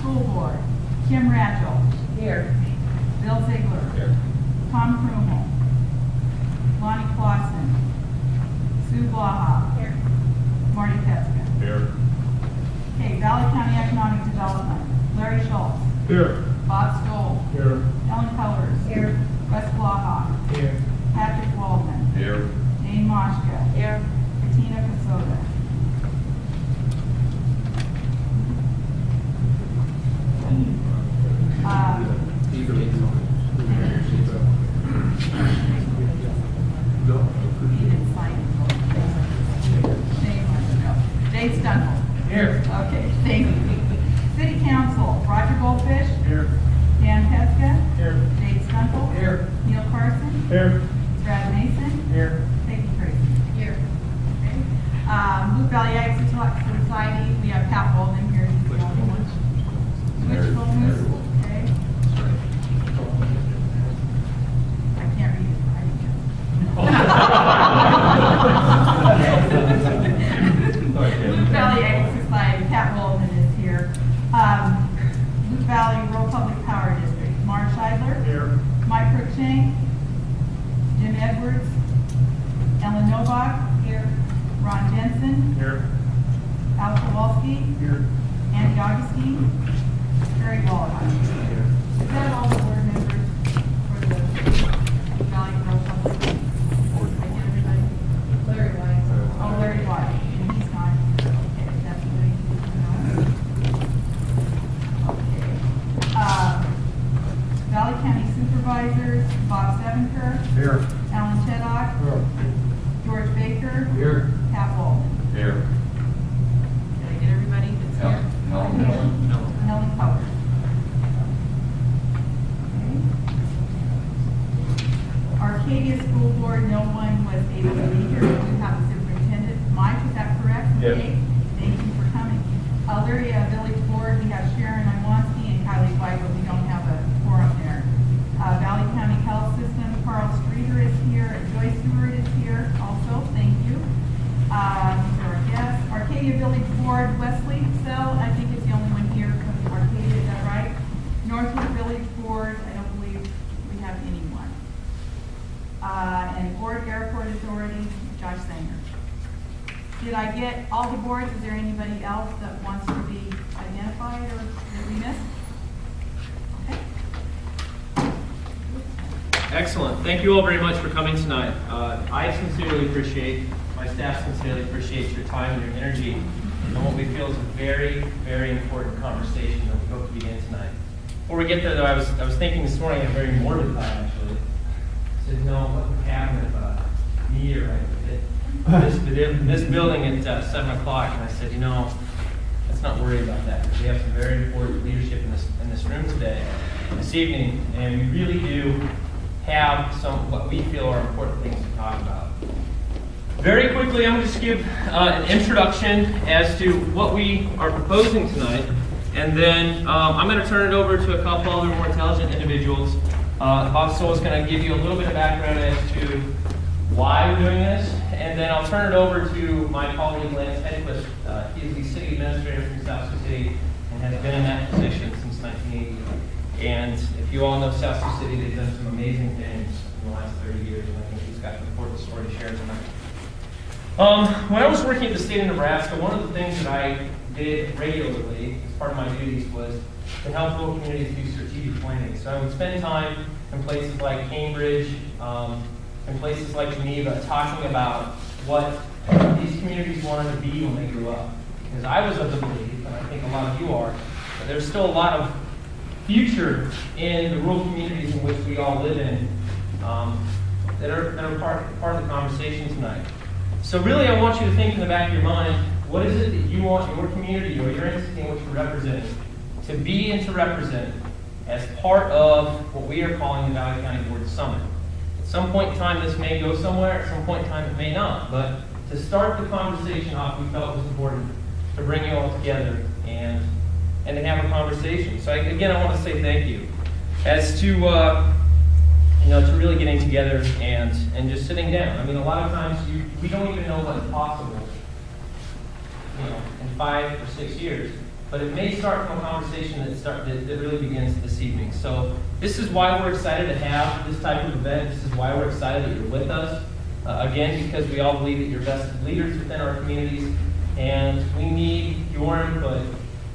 School Board, Kim Ratchell. Here. Bill Ziegler. Here. Tom Krumel. Lonnie Clausen. Sue Blaha. Here. Marty Teska. Here. Okay, Valley County Economic Development, Larry Schultz. Here. Bob Stoll. Here. Ellen Colors. Here. Wes Blaha. Here. Patrick Waldman. Here. Jane Moshka. Here. Katina Kasota. Dave Stunkel. Here. Okay, thank you. City Council, Roger Goldfish, Here. Dan Peska, Here. Dave Stunkel, Here. Neil Carson, Here. Brad Mason, Here. Peggy Tracy. Here. Okay. Blue Valley Ag Society, we have Pat Walden here. He's the only one. Switchbones, okay. I can't read his writing. Blue Valley Ag Society, Pat Walden is here. Blue Valley Rural Public Power District, Mark Scheidler, Here. Mike Cruikshank, Jim Edwards, Ellen Novak, here. Ron Jensen, Here. Al Kowalski, Here. Andy Augustine, Terry Wallace. Is that all the board members for the Valley Rural Public? Did I get everybody? Larry White. Oh, Larry White, and he's not. Okay, that's what I need to know. Okay. Valley County Supervisors, Bob Sevenker, Here. Alan Cheddock, Here. George Baker, Here. Pat Walden. Here. Did I get everybody that's here? Helen Colors. Okay. Arcadia School Board, no one was able to be here. We do have a superintendent. Mike, is that correct? Yes. Okay. Thank you for coming. Elyria Village Board, we have Sharon Iwanski and Kylie White, but we don't have a quorum there. Valley County Health System, Carl Streeter is here, and Joyce Stewart is here also. Thank you. These are our guests. Arcadia Village Board, Wesley Sell, I think is the only one here from Arcadia, is that right? Northwood Village Board, I don't believe we have anyone. And Board Airport Authority, Josh Sanger. Did I get all the boards? Is there anybody else that wants to be identified or that we missed? Okay. Excellent. Thank you all very much for coming tonight. I sincerely appreciate, my staff sincerely appreciates your time and your energy on what we feel is a very, very important conversation that we hope to begin tonight. Before we get there, though, I was thinking this morning, a very morbid thought actually. I said, no, what would happen if a meteorite hit this building at 7 o'clock? And I said, let's not worry about that, because we have some very important leadership in this room today, this evening, and we really do have some what we feel are important things to talk about. Very quickly, I'm going to just give an introduction as to what we are proposing tonight, and then I'm going to turn it over to a couple other more intelligent individuals. Bob Stoll is going to give you a little bit of background as to why we're doing this, and then I'll turn it over to my colleague Lance Hedquist. He is the city administrator from South Sioux City and has been in that position since 1980. And if you all know South Sioux City, they've done some amazing things in the last 30 years, and I think he's got an important story to share tonight. When I was working at the state of Nebraska, one of the things that I did regularly as part of my duties was to help local communities do strategic planning. So I would spend time in places like Cambridge, in places like Geneva, talking about what these communities wanted to be when they grew up. Because I was of the belief, and I think a lot of you are, that there's still a lot of future in the rural communities in which we all live in that are part of the conversation tonight. So really, I want you to think in the back of your mind, what is it that you want your community or your entity in which you're representing to be and to represent as part of what we are calling the Valley County Board Summit. At some point in time, this may go somewhere. At some point in time, it may not. But to start the conversation off, we felt it was important to bring you all together and to have a conversation. So again, I want to say thank you as to to really getting together and just sitting down. I mean, a lot of times we don't even know what's possible, in 5 or 6 years. but it may start from a conversation that really begins this evening. So this is why we're excited to have this type of event. This is why we're excited that you're with us. Again, because we all believe that you're vested leaders within our communities, and we need your input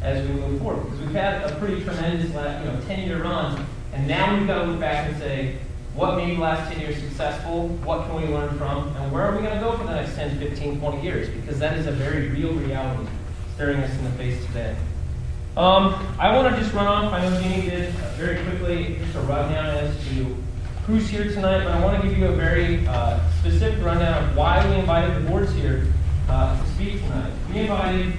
as we move forward. Because we've had a pretty tremendous 10-year run, and now we've got to look back and say, what made the last 10 years successful? What can we learn from? And where are we going to go for the next 10, 15, 20 years? Because that is a very real reality staring us in the face today. I want to just run off. I know Jeannie did very quickly just a rundown as to who's here tonight, but I want to give you a very specific rundown of why we invited the boards here to speak tonight. We invited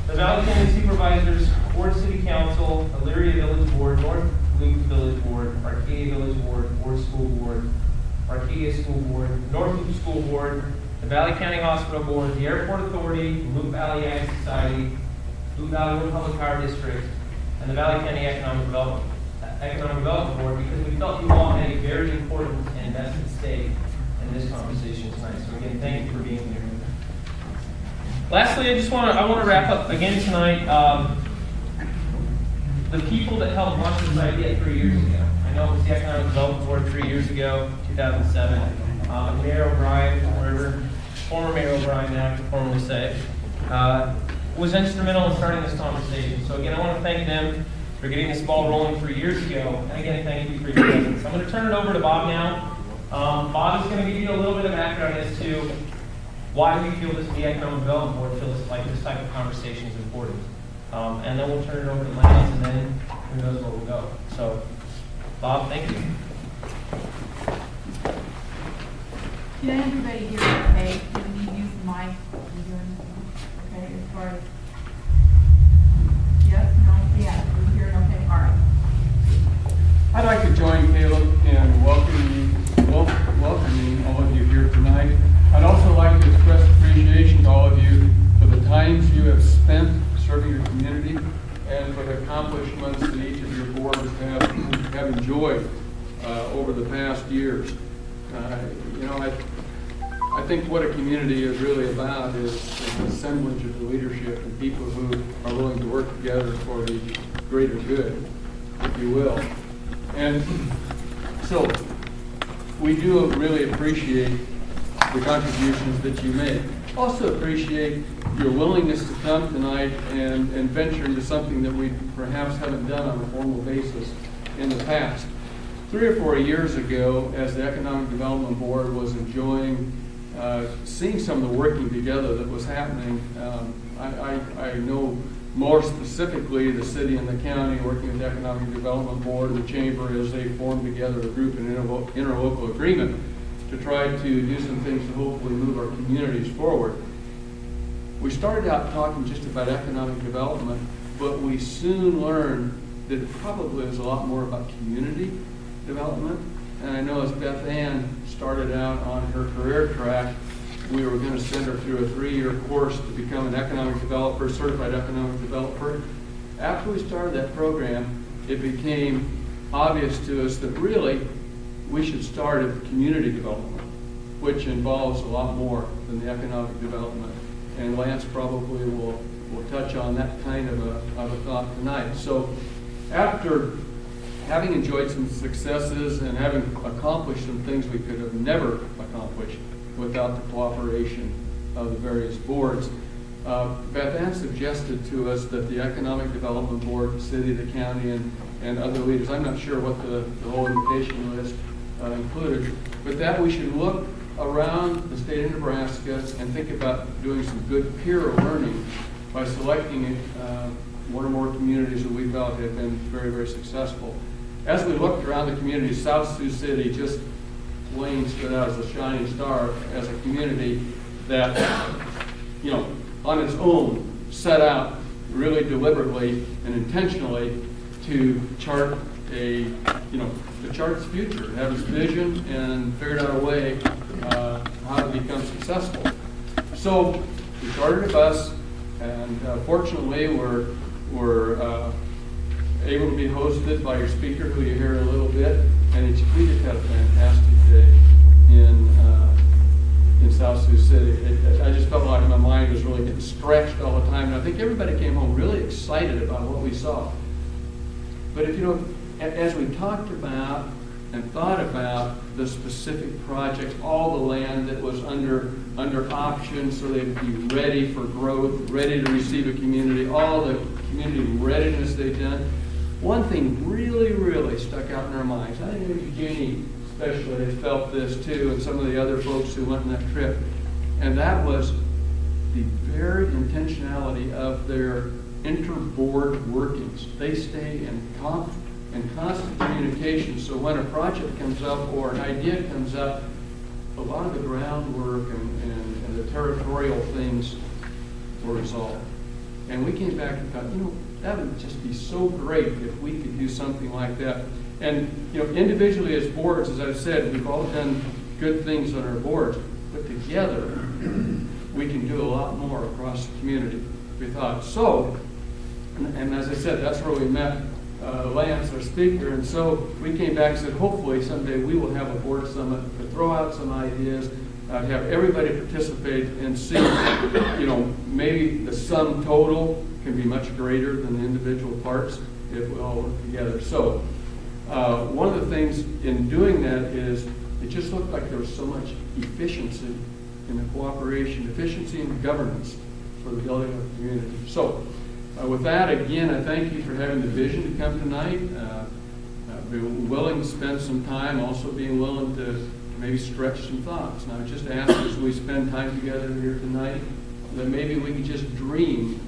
the Valley County Supervisors, Ward City Council, Elyria Village Board, North Loop Village Board, Arcadia Village Board, Ward School Board, Arcadia School Board, North Loop School Board, the Valley County Hospital Board, the Airport Authority, the Loop Valley Ag Society, Loop Valley Road Public Power District, and the Valley County Economic Development Board, because we felt you all had a very important and vested stake in this conversation tonight. So again, thank you for being here. Lastly, I want to wrap up again tonight. The people that helped launch this idea 3 years ago. I know it was the Economic Development Board 3 years ago, 2007. Mayor O'Brien, former Mayor O'Brien, now I can formally say, was instrumental in starting this conversation. So again, I want to thank them for getting this ball rolling 3 years ago. And again, thank you for your presence. I'm going to turn it over to Bob now. Bob is going to give you a little bit of background as to why we feel the Economic Development Board feels like this type of conversation is important. And then we'll turn it over to Lance, and then who knows where we'll go. So, Bob, thank you. Can everybody hear okay? Do we need to use the mic? Okay, as far as yes, no, yeah, we're hearing okay. All right. I'd like to join Caleb in welcoming all of you here tonight. I'd also like to express appreciation to all of you for the times you have spent serving your community and for the accomplishments that each of your boards have enjoyed over the past years. I think what a community is really about is an assemblage of the leadership and people who are willing to work together for the greater good, if you will. And so we do really appreciate the contributions that you make. Also appreciate your willingness to come tonight and venture into something that we perhaps haven't done on a formal basis in the past. 3 or 4 years ago, as the Economic Development Board was enjoying seeing some of the working together that was happening, I know more specifically the city and the county working with the Economic Development Board and the Chamber as they formed together a group in interlocal agreement to try to do some things to hopefully move our communities forward. We started out talking just about economic development, but we soon learned that it probably is a lot more about community development. And I know as Beth Ann started out on her career track, we were going to send her through a 3-year course to become an economic developer, certified economic developer. After we started that program, it became obvious to us that really we should start at community development, which involves a lot more than the economic development. And Lance probably will touch on that kind of a thought tonight. So after having enjoyed some successes and having accomplished some things we could have never accomplished without the cooperation of the various boards, Beth Ann suggested to us that the Economic Development Board, the city, the county, and other leaders, I'm not sure what the whole invitation list included, but that we should look around the state of Nebraska and think about doing some good peer learning by selecting one or more communities that we felt had been very, very successful. As we looked around the community, South Sioux City just plain stood out as a shining star as a community that, on its own set out really deliberately and intentionally to chart its future, have its vision, and figured out a way how to become successful. So we chartered a bus, and fortunately we're able to be hosted by your speaker, who you hear in a little bit, and we just had a fantastic day in South Sioux City. I just felt like my mind was really getting stretched all the time, and I think everybody came home really excited about what we saw. But if you know, as we talked about and thought about the specific projects, all the land that was under option so they'd be ready for growth, ready to receive a community, all the community readiness they've done, one thing really, really stuck out in our minds. I think Eugenie especially has felt this too, and some of the other folks who went on that trip, and that was the very intentionality of their inter-board workings. They stay in constant communication, so when a project comes up or an idea comes up, a lot of the groundwork and the territorial things were resolved. And we came back and thought, you know, that would just be so great if we could do something like that. And, you know, individually as boards, as I've said, we've all done good things on our boards, but together we can do a lot more across the community, we thought. So, and as I said, that's where we met Lance, our speaker, and so we came back and said, hopefully someday we will have a board summit to throw out some ideas, have everybody participate and see, you know, maybe the sum total can be much greater than the individual parts if we all work together. So one of the things in doing that is it just looked like there was so much efficiency in the cooperation, efficiency in the governance for the building of the community. So with that, again, I thank you for having the vision to come tonight, being willing to spend some time, also being willing to maybe stretch some thoughts. And I would just ask as we spend time together here tonight that maybe we could just dream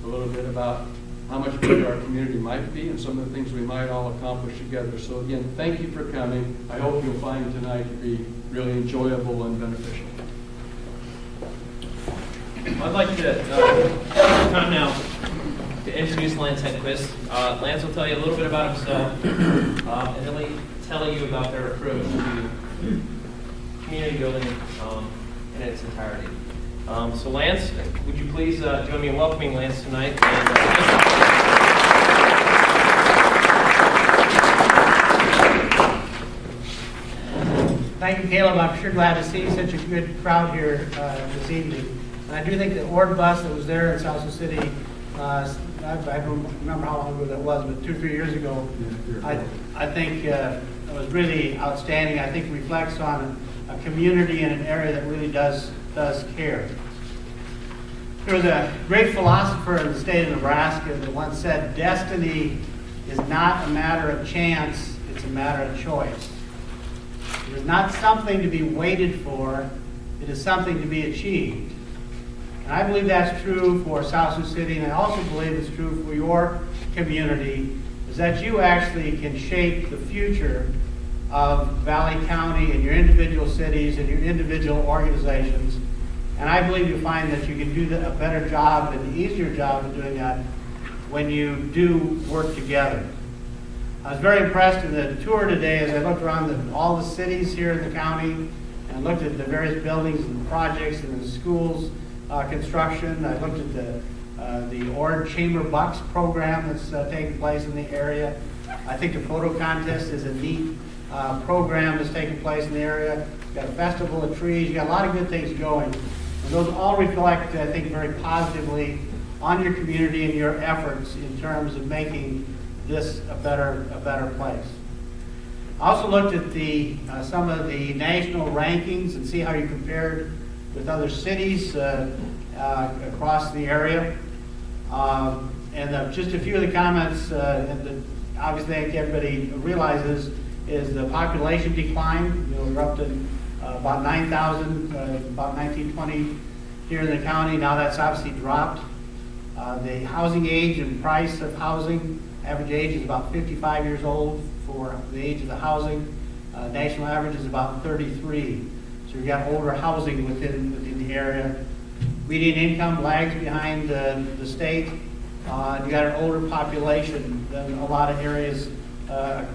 a little bit about how much better our community might be and some of the things we might all accomplish together. So again, thank you for coming. I hope you'll find tonight to be really enjoyable and beneficial. I'd like to take time now to introduce Lance Hedquist. Lance will tell you a little bit about himself and really tell you about their approach to community building in its entirety. So Lance, would you please join me in welcoming Lance tonight? Thank you, Caleb. I'm sure glad to see such a good crowd here this evening. And I do think the Ord bus that was there in South Sioux City, I don't remember how long ago that was, but 2 or 3 years ago, I think it was really outstanding. I think it reflects on a community in an area that really does care. There was a great philosopher in the state of Nebraska that once said, "Destiny is not a matter of chance, it's a matter of choice." It is not something to be waited for, it is something to be achieved. And I believe that's true for South Sioux City, and I also believe it's true for your community, is that you actually can shape the future of Valley County and your individual cities and your individual organizations. And I believe you'll find that you can do a better job and an easier job of doing that when you do work together. I was very impressed in the tour today as I looked around all the cities here in the county and looked at the various buildings and projects and the schools construction. I looked at the Ord Chamber Bucks program that's taking place in the area. I think the photo contest is a neat program that's taking place in the area. You've got a festival of trees. You've got a lot of good things going. And those all reflect, I think, very positively on your community and your efforts in terms of making this a better place. I also looked at some of the national rankings and see how you compared with other cities across the area. And just a few of the comments, and obviously I think everybody realizes, is the population decline. You know, we're up to about 9,000, about 1920 here in the county. Now that's obviously dropped. The housing age and price of housing, average age is about 55 years old for the age of the housing. National average is about 33. So you've got older housing within the area. Median income lags behind the state. You've got an older population than a lot of areas across